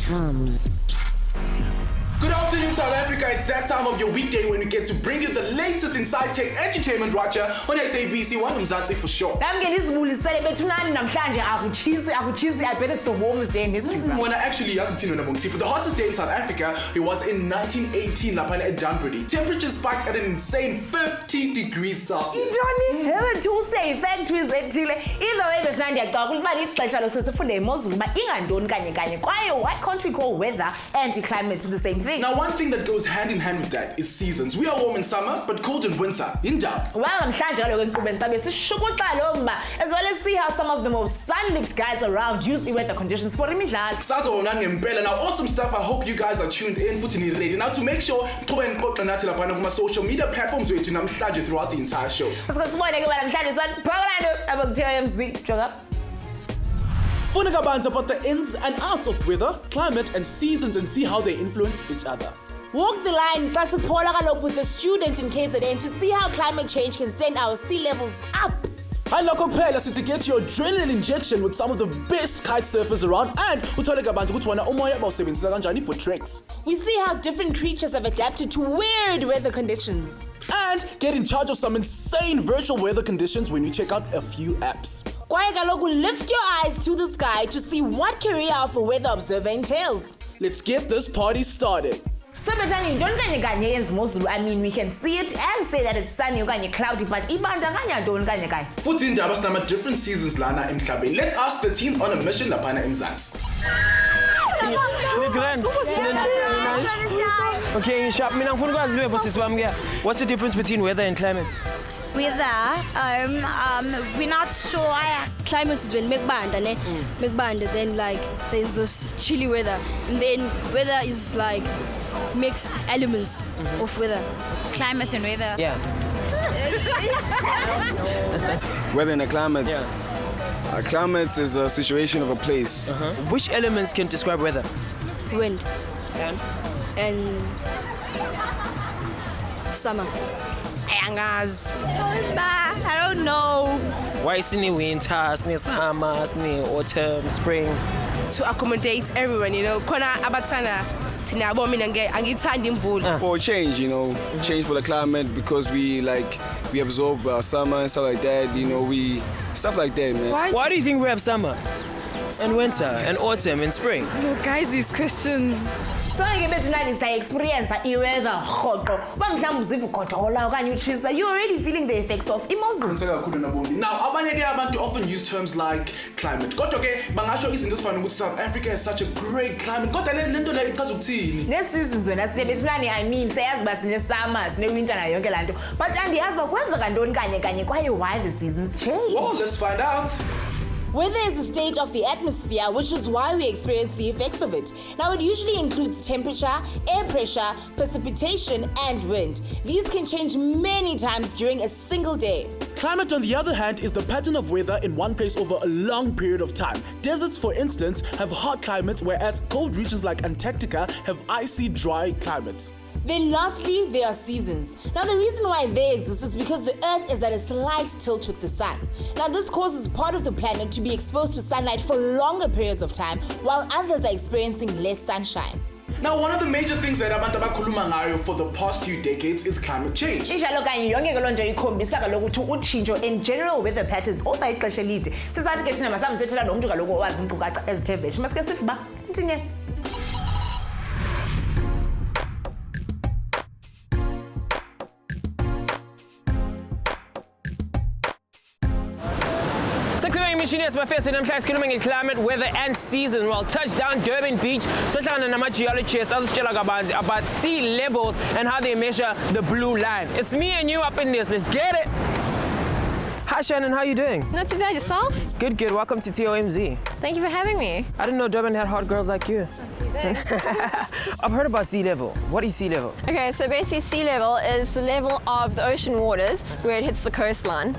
TOMz. Good afternoon, South Africa. It's that time of your weekday when we get to bring you the latest in sci-tech entertainment watcher on SABC, TOMz for short. I bet it's the warmest day in history. When actually, but the hottest day in South Africa, it was in 1918 at Dunbury. Temperatures spiked at an insane 50 degrees Celsius. Why can't we call weather and climate the same thing? Now, one thing that goes hand in hand with that is seasons. We are warm in summer, but cold in winter. Well, as well as see how some of the most sun-lit guys around use the weather conditions for imidlalo. Now, awesome stuff. I hope you guys are tuned in for today. Now, to make sure, my social media platforms throughout the entire show. Funagabands about the ins and outs of weather, climate, and seasons, and see how they influence each other. Walk the line with the student in KZN to see how climate change can send our sea levels up. Hi, Loco Pela, to get your adrenaline injection with some of the best kite surfers around, and for treks. We see how different creatures have adapted to weird weather conditions. And get in charge of some insane virtual weather conditions when we check out a few apps. Lift your eyes to the sky to see what career of a weather observer entails. Let's get this party started. So, I mean, we can see it and say that it's sunny or cloudy, but Futhi indaba sinama different seasons lana emhlabeni. Let's ask the teens on a mission lapana eMzansi. Okay, sharp. What's the difference between weather and climate? Weather, we're not sure. Climate is when megbanda, then like there's this chilly weather, and then weather is like mixed elements of weather. Climate and weather. Yeah. Weather and a climate. Yeah. A climate is a situation of a place. Which elements can describe weather? Wind And? and summer. I don't know. Why is it winter, summer, autumn, spring? To accommodate everyone, you know. Kona abatana For change, change for the climate because we absorb summer and stuff like that, stuff like that, man. Why do you think we have summer and winter and autumn and spring? Yo, guys, these questions. So experience weather. You're already feeling the effects of emotion. Now, abantu often use terms like climate. South Africa has such a great climate. Next seasons when I mean summer, winter, but why the seasons change? Well, let's find out. Weather is a state of the atmosphere, which is why we experience the effects of it. Now, it usually includes temperature, air pressure, precipitation, and wind. These can change many times during a single day. Climate, on the other hand, is the pattern of weather in one place over a long period of time. Deserts, for instance, have hot climates, whereas cold regions like Antarctica have icy, dry climates. Then lastly, there are seasons. Now, the reason why they exist is because the Earth is at a slight tilt with the sun. Now, this causes part of the planet to be exposed to sunlight for longer periods of time, while others are experiencing less sunshine. Now, one of the major things that abantu abakhuluma ngayo for the past few decades is climate change. In general weather patterns over ixesha elide. Sisathi ke thina masamthethela nomuntu kaloku owazi inkcukacha ezithe vetshe. Masike sifuba ntinye. It's my first time in climate, weather, and season. Well, touchdown Durban Beach. So I'm geologists about sea levels and how they measure the blue line. It's me and you up in this. Let's get it. Hi Shannon, how you doing? Not too bad, yourself? Good. Welcome to TOMz. Thank you for having me. I didn't know Durban had hot girls like you. I've heard about sea level. What is sea level? Okay, so basically sea level is the level of the ocean waters where it hits the coastline.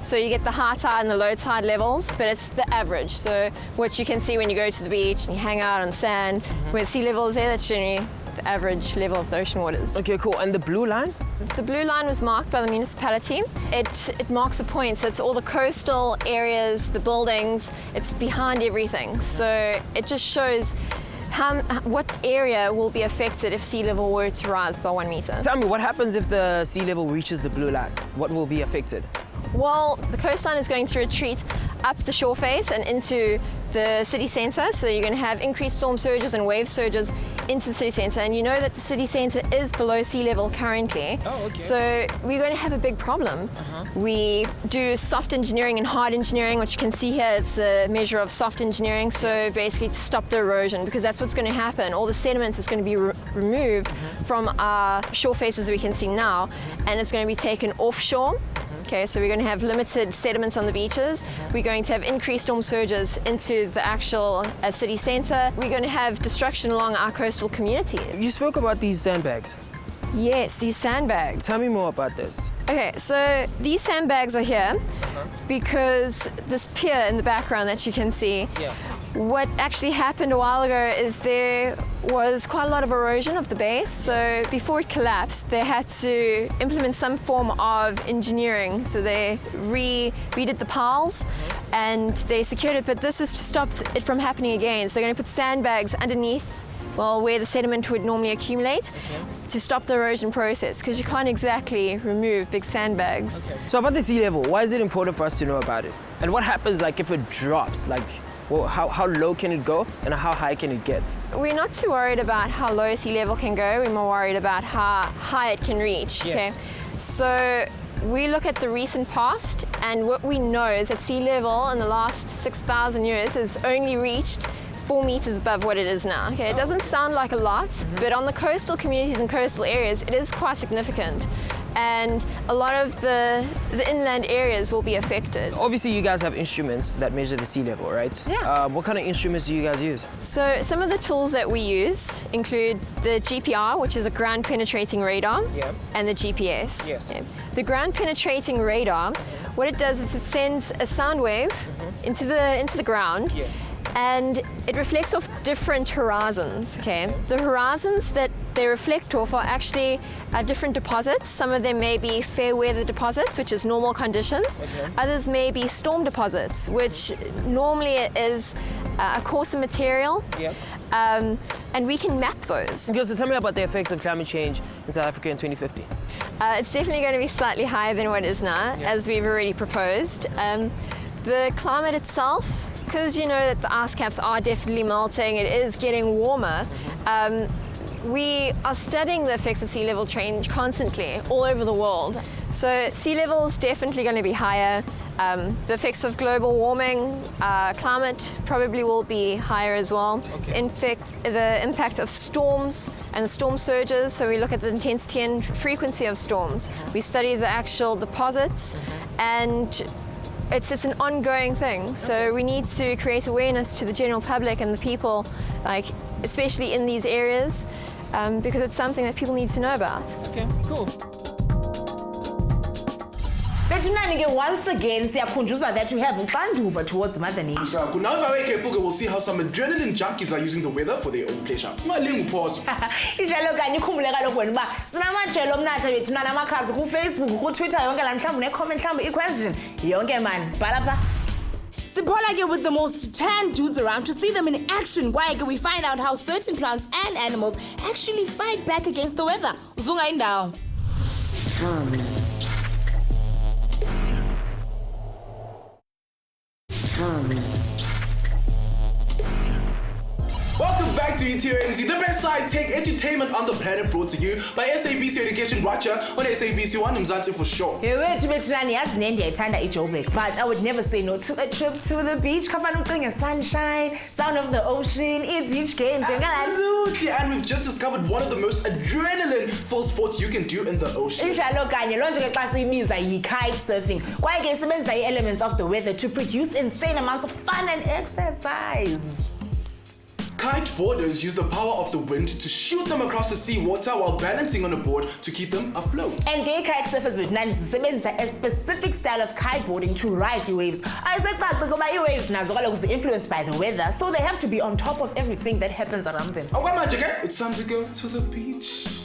So you get the high tide and the low tide levels, but it's the average. So what you can see when you go to the beach and you hang out on sand, where sea level is there, that's generally the average level of the ocean waters. Okay, cool. And the blue line? The blue line was marked by the municipality. It marks a point, so it's all the coastal areas, the buildings, it's behind everything. So it just shows what area will be affected if sea level were to rise by 1 meter. Tell me, what happens if the sea level reaches the blue line? What will be affected? Well, the coastline is going to retreat up the shore face and into the city centre, so you're going to have increased storm surges and wave surges into the city centre, and you know that the city centre is below sea level currently. Oh, okay. So we're going to have a big problem. We do soft engineering and hard engineering, which you can see here. It's a measure of soft engineering, so basically to stop the erosion, because that's what's going to happen. All the sediment is going to be removed from our shore faces we can see now, and it's going to be taken offshore. Okay, so we're going to have limited sediments on the beaches. We're going to have increased storm surges into the actual city centre. We're going to have destruction along our coastal community. You spoke about these sandbags. Yes, these sandbags. Tell me more about this. Okay, so these sandbags are here because this pier in the background that you can see, what actually happened a while ago is there was quite a lot of erosion of the base. So before it collapsed, they had to implement some form of engineering. So they redid the piles and they secured it, but this is to stop it from happening again. So they're going to put sandbags underneath, well, where the sediment would normally accumulate, to stop the erosion process, because you can't exactly remove big sandbags. So about the sea level, why is it important for us to know about it? And what happens like if it drops? Like, well, how low can it go and how high can it get? We're not too worried about how low sea level can go. We're more worried about how high it can reach. Yes. Okay, so we look at the recent past, and what we know is that sea level in the last 6,000 years has only reached 4 meters above what it is now. Okay, it doesn't sound like a lot, but on the coastal communities and coastal areas, it is quite significant. And a lot of the inland areas will be affected. Obviously, you guys have instruments that measure the sea level, right? Yeah. What kind of instruments do you guys use? So some of the tools that we use include the GPR, which is a ground penetrating radar, and the GPS. Yes. Okay. The ground penetrating radar, what it does is it sends a sound wave into the ground. Yes. And it reflects off different horizons, okay? The horizons that they reflect off are actually different deposits. Some of them may be fair weather deposits, which is normal conditions. Others may be storm deposits, which normally is a coarser material. And we can map those. So tell me about the effects of climate change in South Africa in 2050. It's definitely going to be slightly higher than what it is now, as we've already proposed. The climate itself, because you know that the ice caps are definitely melting, it is getting warmer. We are studying the effects of sea level change constantly all over the world. So sea level is definitely going to be higher. The effects of global warming, climate probably will be higher as well. In fact, the impact of storms and the storm surges. So we look at the intensity and frequency of storms. We study the actual deposits, and it's an ongoing thing. So we need to create awareness to the general public and the people, like especially in these areas, because it's something that people need to know about. Okay, cool. Betunani, once again, siyakhunjuzwa that we have uxanduva towards Mother Nature. Now if I wake up, we'll see how some adrenaline junkies are using the weather for their own pleasure. Pause. Injalo kanye ukhumbule kaloku wena uba sinamajelo omnatha bethu namakhasi kuFacebook, kuTwitter, yonke la mhlawumbe necomment mhlawumbe iquestion yonke man bhala pha. Siphola ke with the most tan dudes around to see them in action. Why can we find out how certain plants and animals actually fight back against the weather? Uzunga indawo. TOMz. Welcome back to TOMz, the best sci-tech entertainment on the planet, brought to you by SABC Education Watcher on SABC 1 Mzansi for sure. Yewethu Betunani, yazi nende ndiyayithanda iJoburg, but I would never say no to a trip to the beach. Khafana ucinge sunshine, sound of the ocean, beach games. Absolutely, and we've just discovered one of the most adrenaline-filled sports you can do in the ocean. Injalo kanye loo nto ke xa siyibiza yi-kite surfing. Kwaye ke isebenzisa i-elements of the weather to produce insane amounts of fun and exercise. Kiteboarders use the power of the wind to shoot them across the seawater while balancing on a board to keep them afloat. And gay kite surfers Betunani sisebenzisa a specific style of kiteboarding to ride waves. Ayisecaci ukuba waves nazo kaloku influenced by the weather, so they have to be on top of everything that happens around them. Oh, magic, eh? It's time to go to the beach.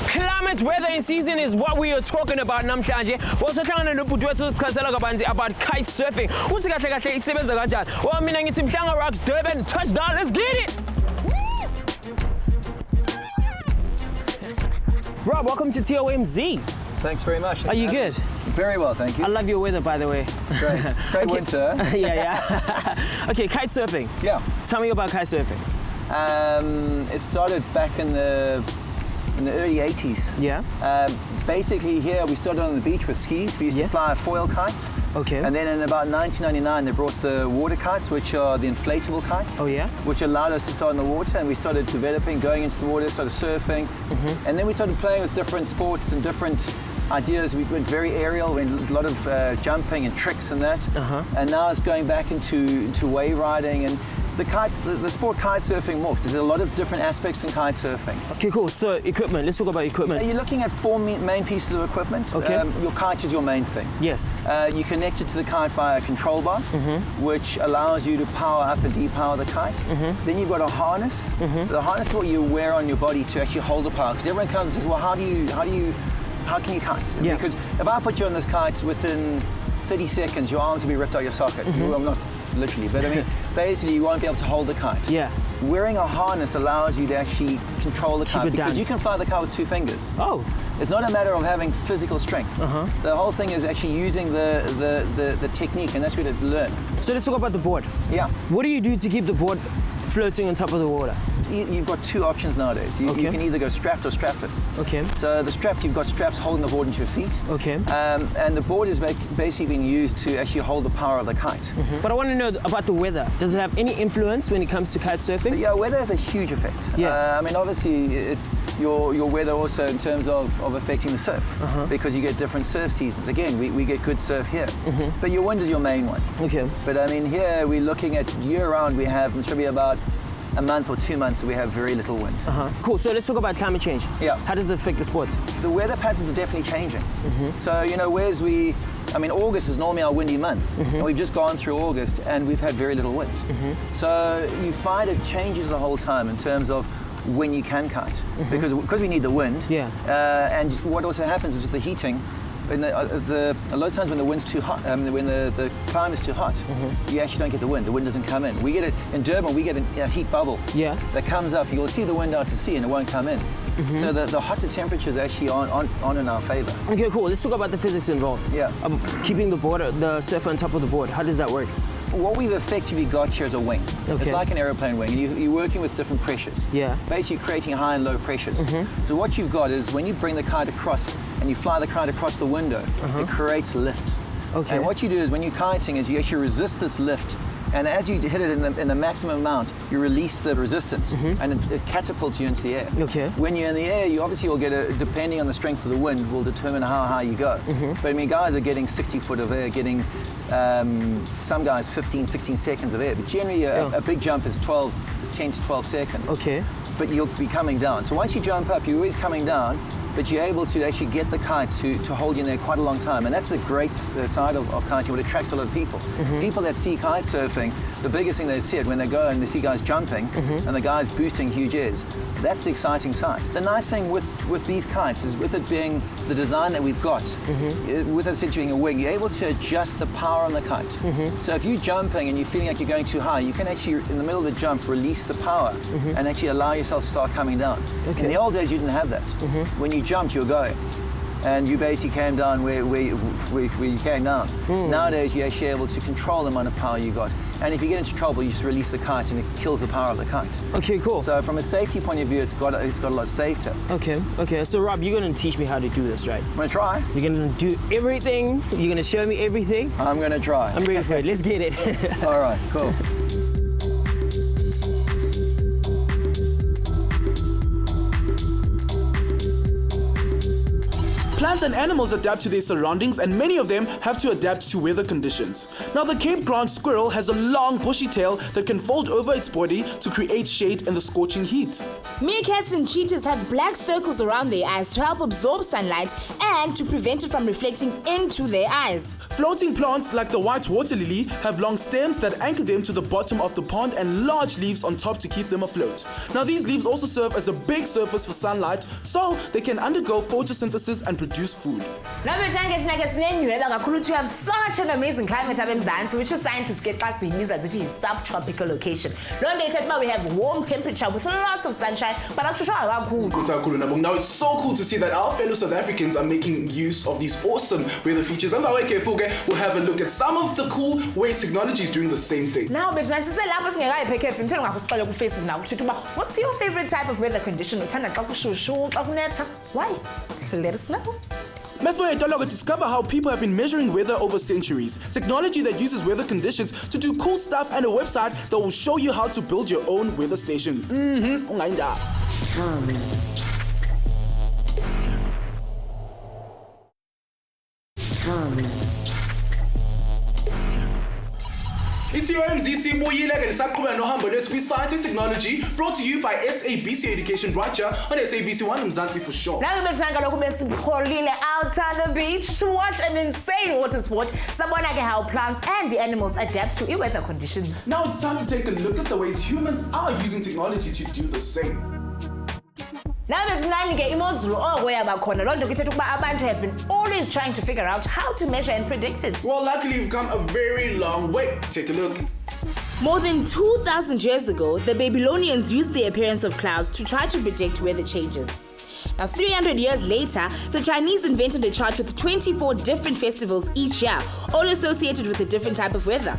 Climate climate, weather and season is what we are talking about namhlanje. Wasahlangana nobhuti wethu sichazela kabanzi about kite surfing. Uthi kahle kahle isebenza kanjani? Well, mina ngithi Mhlanga rocks Durban, touchdown, let's get it. Rob, welcome to TOMz. Thanks very much. Are you good? Very well, thank you. I love your weather, by the way. It's great. Great winter. yeah. Okay, kite surfing. Yeah. Tell me about kite surfing. It started back in the early 80s. Yeah. Basically here we started on the beach with skis. We used to fly foil kites. Okay. And then in about 1999 they brought the water kites, which are the inflatable kites. Oh yeah? Which allowed us to start in the water, and we started developing, going into the water, started surfing. And then we started playing with different sports and different ideas. We went very aerial, went a lot of jumping and tricks and that. And now it's going back into wave riding, and the sport kite surfing morphs. There's a lot of different aspects in kite surfing. Okay, cool. So equipment, let's talk about equipment. You're looking at four main pieces of equipment. Okay. Your kite is your main thing. Yes. You connect it to the kite via a control bar, which allows you to power up and depower the kite. Then you've got a harness. The harness is what you wear on your body to actually hold the power. Because everyone comes and says, well, how can you kite? Yeah. Because if I put you on this kite, within 30 seconds, your arms will be ripped out your socket. Well, not literally, but I mean, basically you won't be able to hold the kite. Yeah. Wearing a harness allows you to actually control the kite, because you can fly the kite with 2 fingers. Oh. It's not a matter of having physical strength. The whole thing is actually using the technique, and that's what it learned. So let's talk about the board. Yeah. What do you do to keep the board floating on top of the water? You've got 2 options nowadays. You can either go strapped or strapless. Okay. So the strapped, you've got straps holding the board into your feet. Okay. And the board is basically being used to actually hold the power of the kite. But I want to know about the weather. Does it have any influence when it comes to kite surfing? Yeah, weather has a huge effect. Yeah. I mean, obviously, it's your weather also in terms of affecting the surf, because you get different surf seasons. Again, we get good surf here, but your wind is your main one. Okay. But I mean, here we're looking at year-round. We have, it should be about a month or 2 months, we have very little wind. Cool. So let's talk about climate change. Yeah. How does it affect the sport? The weather patterns are definitely changing. So, you know, August is normally our windy month, and we've just gone through August and we've had very little wind. So you find it changes the whole time in terms of when you can kite, because we need the wind. Yeah. And what also happens is with the heating, a lot of times when the wind's too hot, when the climate is too hot, you actually don't get the wind. The wind doesn't come in. We get it in Durban. We get a heat bubble. Yeah. That comes up. You'll see the wind out to sea, and it won't come in. So the hotter temperatures actually on in our favor. Okay, cool. Let's talk about the physics involved. Yeah. Keeping the surfer on top of the board. How does that work? What we've effectively got here is a wing. Okay. It's like an aeroplane wing, and you're working with different pressures. Yeah. Basically creating high and low pressures. So what you've got is when you bring the kite across and you fly the kite across the window, it creates lift. Okay. And what you do is when you're kiting is you actually resist this lift, and as you hit it in the maximum amount, you release the resistance, and it catapults you into the air. Okay. When you're in the air, you obviously will get depending on the strength of the wind, will determine how high you go. But I mean, guys are getting 60 foot of air, getting some guys 15, 16 seconds of air. But generally, a big jump is 10 to 12 seconds. Okay. But you'll be coming down. So once you jump up, you're always coming down, but you're able to actually get the kite to hold you in there quite a long time. And that's a great side of kiting, what attracts a lot of people. People that see kite surfing, the biggest thing they see it when they go and they see guys jumping and the guys boosting huge airs. That's the exciting side. The nice thing with these kites is with it being the design that we've got, with it being a wing, you're able to adjust the power on the kite. So if you're jumping and you're feeling like you're going too high, you can actually, in the middle of the jump, release the power and actually allow yourself to start coming down. Okay. In the old days, you didn't have that. When you jumped, you were going. And you basically came down where you came down. Nowadays, you're actually able to control the amount of power you got. And if you get into trouble, you just release the kite and it kills the power of the kite. Okay, cool. So from a safety point of view, it's got a lot safer. Okay. So Rob, you're gonna teach me how to do this, right? I'm gonna try. You're gonna do everything. You're gonna show me everything. I'm gonna try. I'm ready for it. Let's get it. All right, cool. Plants and animals adapt to their surroundings, and many of them have to adapt to weather conditions. Now, the Cape ground squirrel has a long bushy tail that can fold over its body to create shade in the scorching heat. Meerkats and cheetahs have black circles around their eyes to help absorb sunlight and to prevent it from reflecting into their eyes. Floating plants like the white water lily have long stems that anchor them to the bottom of the pond and large leaves on top to keep them afloat. Now, these leaves also serve as a big surface for sunlight, so they can undergo photosynthesis and produce food. Now we thank you to have such an amazing climate up in Zanzibar, which is scientists get us in is subtropical location. We have warm temperature with lots of sunshine, but now it's so cool to see that our fellow South Africans are making use of these awesome weather features. And we'll have a look at some of the cool ways technology is doing the same thing. Now, what's your favorite type of weather condition? Why? Let us know. Mesmo discover how people have been measuring weather over centuries, technology that uses weather conditions to do cool stuff, and a website that will show you how to build your own weather station. TOMz. TOMz. It's TOMz sibuyile ke nisaqhubeka nohambo lethu kwi-science and technology, brought to you by SABC Education right here on SABC 1 Mzansi for sure. Now we're out on the beach to watch an insane water sport. Someone how plants and the animals adapt to weather conditions. Now it's time to take a look at the ways humans are using technology to do the same. Now abantu have been always trying to figure out how to measure and predict it. Well, luckily we've come a very long way. Take a look. More than 2,000 years ago, the Babylonians used the appearance of clouds to try to predict weather changes. Now, 300 years later, the Chinese invented a chart with 24 different festivals each year, all associated with a different type of weather.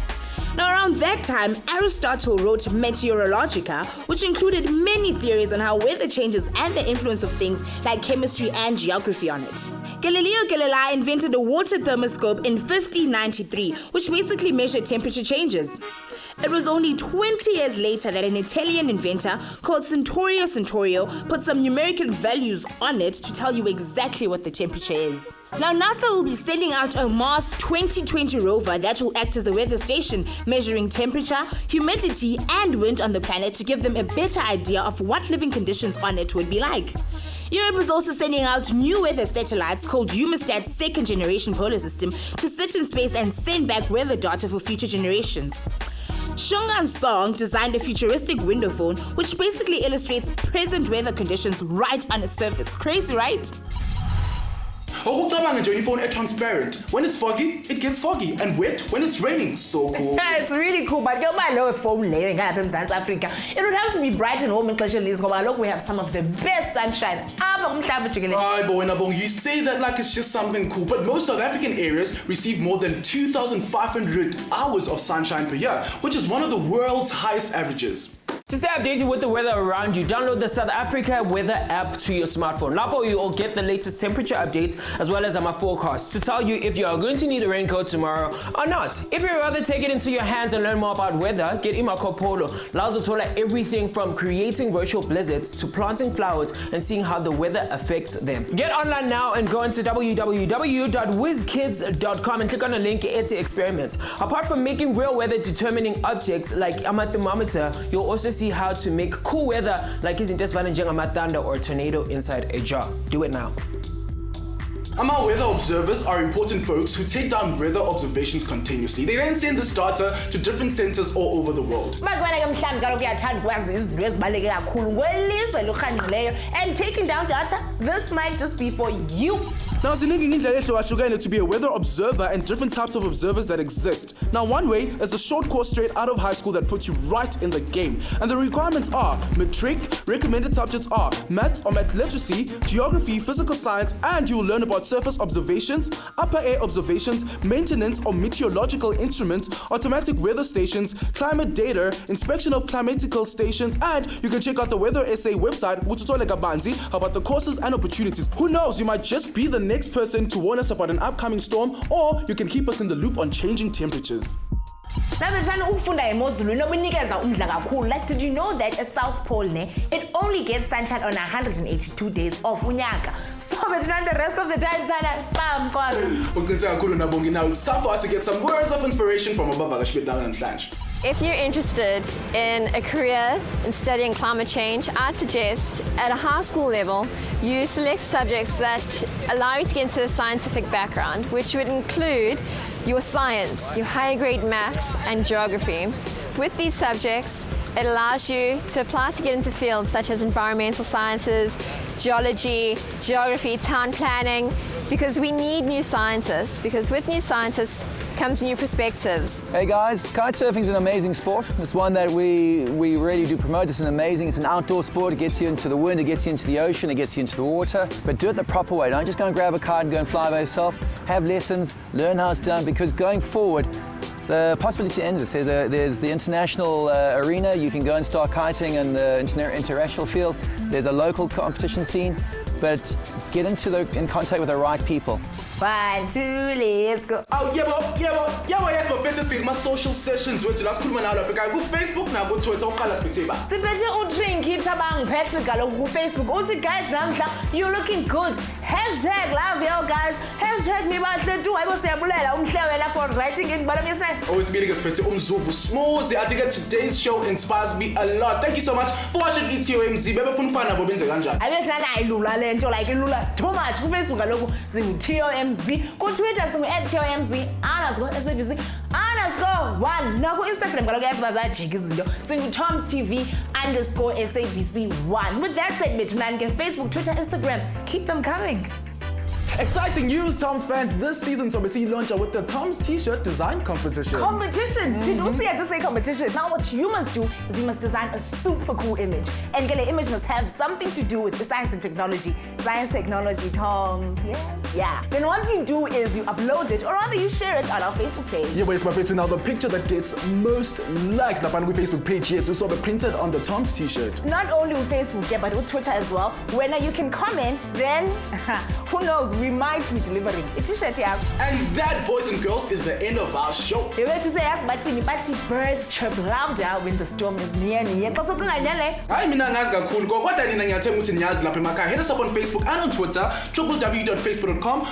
Now, around that time, Aristotle wrote Meteorologica, which included many theories on how weather changes and the influence of things like chemistry and geography on it. Galileo Galilei invented a water thermoscope in 1593, which basically measured temperature changes. It was only 20 years later that an Italian inventor called Centaurio put some numerical values on it to tell you exactly what the temperature is. Now, NASA will be sending out a Mars 2020 rover that will act as a weather station, measuring temperature, humidity, and wind on the planet to give them a better idea of what living conditions on it would be like. Europe is also sending out new weather satellites called EUMETSAT's second generation polar system to sit in space and send back weather data for future generations. Shungan Song designed a futuristic window phone which basically illustrates present weather conditions right on its surface. Crazy, right? Your phone is transparent. When it's foggy, it gets foggy, and wet when it's raining. So cool. Yeah, it's really cool, but my lower phone layer in South Africa, it would have to be bright and warm in look, we have some of the best sunshine. You say that like it's just something cool, but most South African areas receive more than 2,500 hours of sunshine per year, which is one of the world's highest averages. To stay updated with the weather around you, download the South Africa weather app to your smartphone. Now you will get the latest temperature updates as well as my forecast to tell you if you are going to need a raincoat tomorrow or not. If you'd rather take it into your hands and learn more about weather, get Imako Polo. Lazotola everything from creating virtual blizzards to planting flowers and seeing how the weather affects them. Get online now and go into www.wizkids.com and click on the link to experiments. Apart from making real weather determining objects like a thermometer, you'll also see how to make cool weather like izinto ezifana njengamatanda or a tornado inside a jar. Do it now. Our weather observers are important folks who take down weather observations continuously. They then send this data to different centers all over the world. And taking down data, this might just be for you. Now, to be a weather observer and different types of observers that exist. Now, one way is a short course straight out of high school that puts you right in the game. And the requirements are matric, recommended subjects are maths or math literacy, geography, physical science, and you will learn about surface observations, upper air observations, maintenance or meteorological instruments, automatic weather stations, climate data, inspection of climatical stations, and you can check out the Weather SA website about the courses and opportunities. Who knows, you might just be the next person to warn us about an upcoming storm, or you can keep us in the loop on changing temperatures. Like, did you know that at South Pole, it only get sunshine on 182 days of unyaka. So between the rest of the time, bam, now it's time for us to get some words of inspiration from above namhlanje. If you're interested in a career in studying climate change, I'd suggest at a high school level, you select subjects that allow you to get into a scientific background, which would include your science, your higher grade maths and geography. With these subjects, it allows you to apply to get into fields such as environmental sciences, geology, geography, town planning, because we need new scientists, because with new scientists comes new perspectives. Hey guys, kite surfing is an amazing sport. It's one that we really do promote. It's an outdoor sport. It gets you into the wind, it gets you into the ocean, it gets you into the water. But do it the proper way. Don't just go and grab a kite and go and fly by yourself. Have lessons, learn how it's done, because going forward, the possibility ends. There's the international arena. You can go and start kiting in the international field. There's a local competition scene, but get in contact with the right people. 1, 2, let's go. Oh, yes, but fences with my social sessions with last cool man out of Facebook now go Twitter color spectator. Siphethe udrinki Thabang Patrick kaloku ku Facebook uthi guys namhla you're looking good. #love you guys. #nibahle tu hayibo siyabulela umhlewela for writing in balamisene. Always meeting us Petty Umzuvu Smoothie. I think today's show inspires me a lot. Thank you so much for watching TOMz. Bebe fun fun abo benze kanjani. Abehlala ayilula lento like ilula too much ku Facebook kaloku singu TOMz. Ku Twitter singu @TOMz _SABC _1 na ku Instagram kaloku yasibaza izinto singu TOMz TV _SABC1. With that said, bethu ke Facebook, Twitter, Instagram, keep them coming. Exciting news, TOMz fans! This season, SABC launched with the TOMz T-shirt design competition. Competition? Did you see I just say competition? Now what you must do is you must design a super cool image. And the image must have something to do with the science and technology. Science, technology, TOMz, yes? Yeah. Then what you do is you upload it, or rather you share it on our Facebook page. Yeah, but it's my favorite now. The picture that gets most likes on our Facebook page here. It's also printed on the TOMz T-shirt. Not only with Facebook, yeah, but with Twitter as well. When you can comment, then who knows? We might be delivering a T-shirt here. And that, boys and girls, is the end of our show. You were to say yes, but birds chirp louder when the storm is near. Hit us up on Facebook and on Twitter, www.facebook.com/TOMz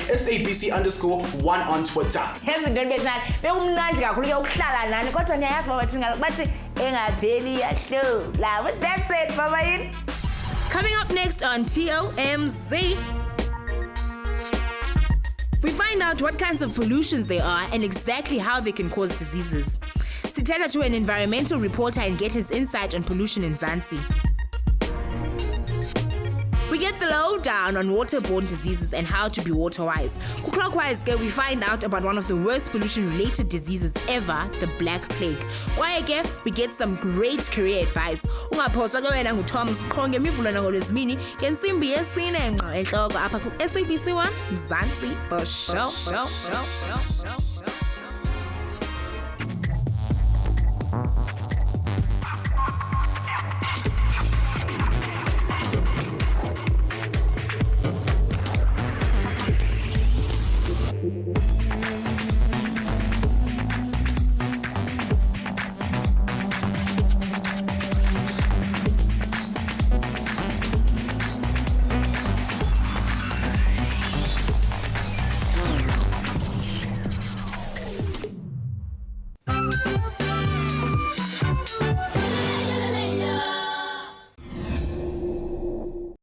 @TOMz_SABC_1 on Twitter. That's it, bye-bye. Coming up next on TOMz, we find out what kinds of pollutions there are and exactly how they can cause diseases. Sitela to an environmental reporter and get his insight on pollution in Mzansi. We get the lowdown on waterborne diseases and how to be water-wise. Clockwise, we find out about one of the worst pollution-related diseases ever, the Black Plague. We get some great career advice. Ungaphoswa ke wena nguTOMz qho ngemivulo nangolwezimini ngensimbi yesine ngqo enhloko apha ku SABC1 Mzansi for show.